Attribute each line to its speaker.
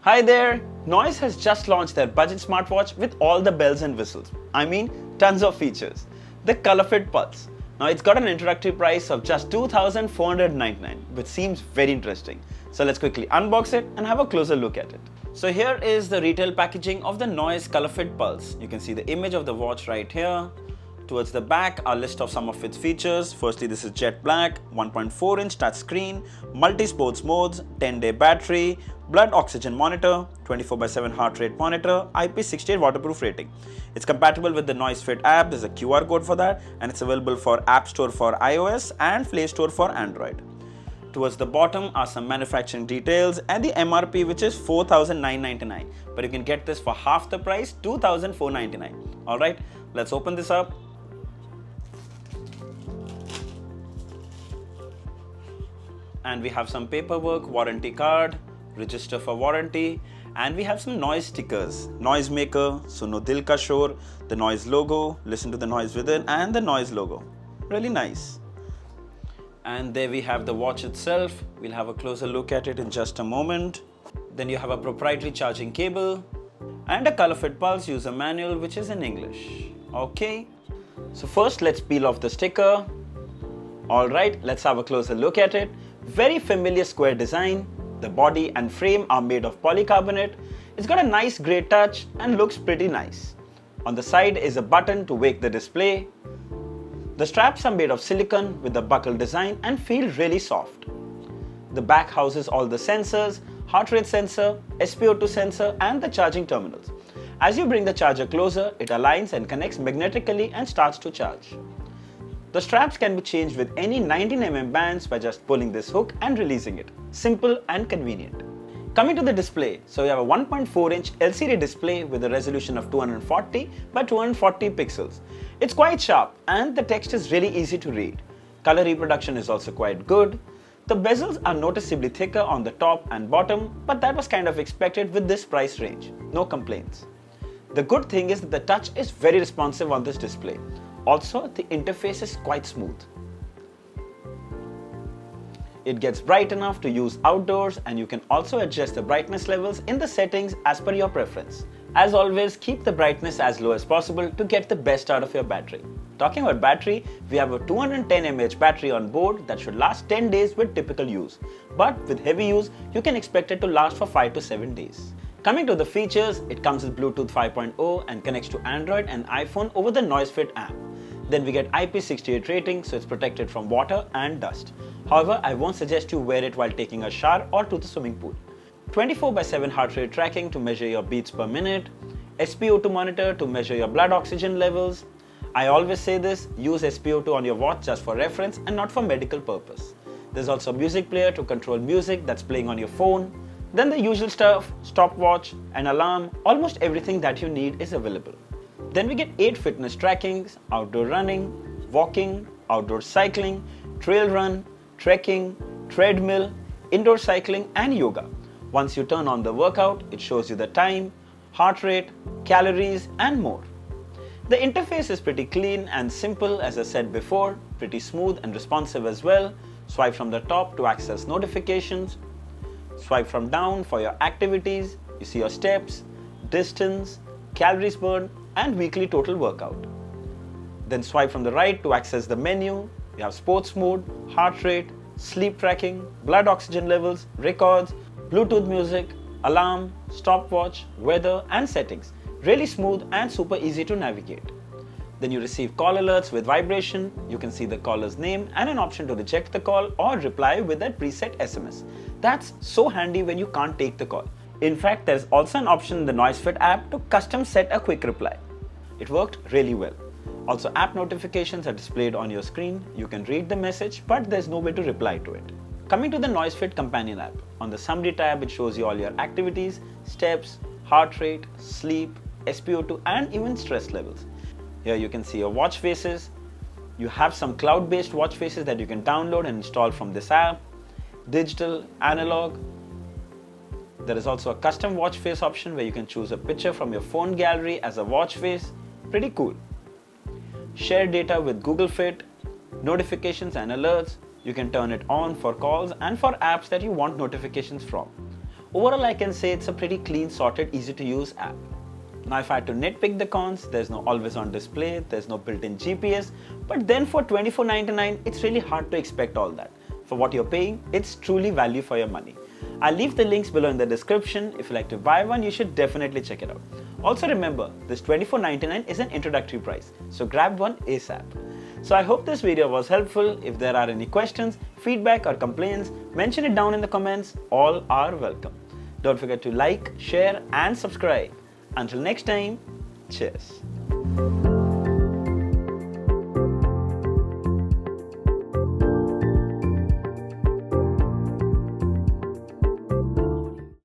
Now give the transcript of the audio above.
Speaker 1: Hi there! Noise has just launched their budget smartwatch with all the bells and whistles. I mean, tons of features. The Colorfit Pulse. Now it's got an introductory price of just $2,499, which seems very interesting. So let's quickly unbox it and have a closer look at it. So here is the retail packaging of the Noise Colorfit Pulse. You can see the image of the watch right here. Towards the back, a list of some of its features. Firstly, this is jet black, 1.4-inch touchscreen, multi-sports modes, 10-day battery, blood oxygen monitor, 24/7 heart rate monitor, IP68 waterproof rating. It's compatible with the NoiseFit app. There's a QR code for that, and it's available for App Store for iOS and Play Store for Android. Towards the bottom are some manufacturing details and the MRP, which is $4,999. But you can get this for half the price, $2,499. Alright, let's open this up. And we have some paperwork, warranty card, register for warranty, and we have some noise stickers. Noise maker, Suno Dil Ka Shor, the noise logo, listen to the noise within, and the noise logo. Really nice. And there we have the watch itself. We'll have a closer look at it in just a moment. Then you have a proprietary charging cable and a Colorfit Pulse user manual, which is in English. Okay, so first let's peel off the sticker. Alright, let's have a closer look at it. Very familiar square design. The body and frame are made of polycarbonate. It's got a nice grey touch and looks pretty nice. On the side is a button to wake the display. The straps are made of silicone with a buckle design and feel really soft. The back houses all the sensors, heart rate sensor, SpO2 sensor, and the charging terminals. As you bring the charger closer, it aligns and connects magnetically and starts to charge. The straps can be changed with any 19mm bands by just pulling this hook and releasing it. Simple and convenient. Coming to the display, so we have a 1.4-inch LCD display with a resolution of 240 by 240 pixels. It's quite sharp and the text is really easy to read. Color reproduction is also quite good. The bezels are noticeably thicker on the top and bottom, but that was kind of expected with this price range. No complaints. The good thing is that the touch is very responsive on this display. Also, the interface is quite smooth. It gets bright enough to use outdoors, and you can also adjust the brightness levels in the settings as per your preference. As always, keep the brightness as low as possible to get the best out of your battery. Talking about battery, we have a 210 mAh battery on board that should last 10 days with typical use. But with heavy use, you can expect it to last for 5 to 7 days. Coming to the features, it comes with Bluetooth 5.0 and connects to Android and iPhone over the NoiseFit app. Then we get IP68 rating, so it's protected from water and dust. However, I won't suggest you wear it while taking a shower or to the swimming pool. 24/7 heart rate tracking to measure your beats per minute. SpO2 monitor to measure your blood oxygen levels. I always say this, use SpO2 on your watch just for reference and not for medical purpose. There's also a music player to control music that's playing on your phone. Then the usual stuff, stopwatch, an alarm, almost everything that you need is available. Then we get 8 fitness trackings, outdoor running, walking, outdoor cycling, trail run, trekking, treadmill, indoor cycling, and yoga. Once you turn on the workout, it shows you the time, heart rate, calories, and more. The interface is pretty clean and simple, as I said before, pretty smooth and responsive as well. Swipe from the top to access notifications. Swipe from down for your activities. You see your steps, distance, calories burned, and weekly total workout. Then swipe from the right to access the menu. You have sports mode, heart rate, sleep tracking, blood oxygen levels, records, Bluetooth music, alarm, stopwatch, weather, and settings. Really smooth and super easy to navigate. Then you receive call alerts with vibration. You can see the caller's name and an option to reject the call or reply with that preset SMS. That's so handy when you can't take the call. In fact, there's also an option in the NoiseFit app to custom set a quick reply. It worked really well. Also, app notifications are displayed on your screen. You can read the message, but there's no way to reply to it. Coming to the NoiseFit companion app, on the summary tab, it shows you all your activities, steps, heart rate, sleep, SpO2, and even stress levels. Here you can see your watch faces. You have some cloud-based watch faces that you can download and install from this app. Digital, analog. There is also a custom watch face option where you can choose a picture from your phone gallery as a watch face. Pretty cool. Share data with Google Fit, notifications and alerts. You can turn it on for calls and for apps that you want notifications from. Overall, I can say it's a pretty clean, sorted, easy to use app. Now if I had to nitpick the cons, there's no always on display, there's no built-in GPS, but then for $24.99, it's really hard to expect all that. For what you're paying, it's truly value for your money. I'll leave the links below in the description. If you like to buy one, you should definitely check it out. Also remember, this $24.99 is an introductory price, so grab one ASAP. So I hope this video was helpful. If there are any questions, feedback or complaints, mention it down in the comments. All are welcome. Don't forget to like, share and subscribe. Until next time, cheers.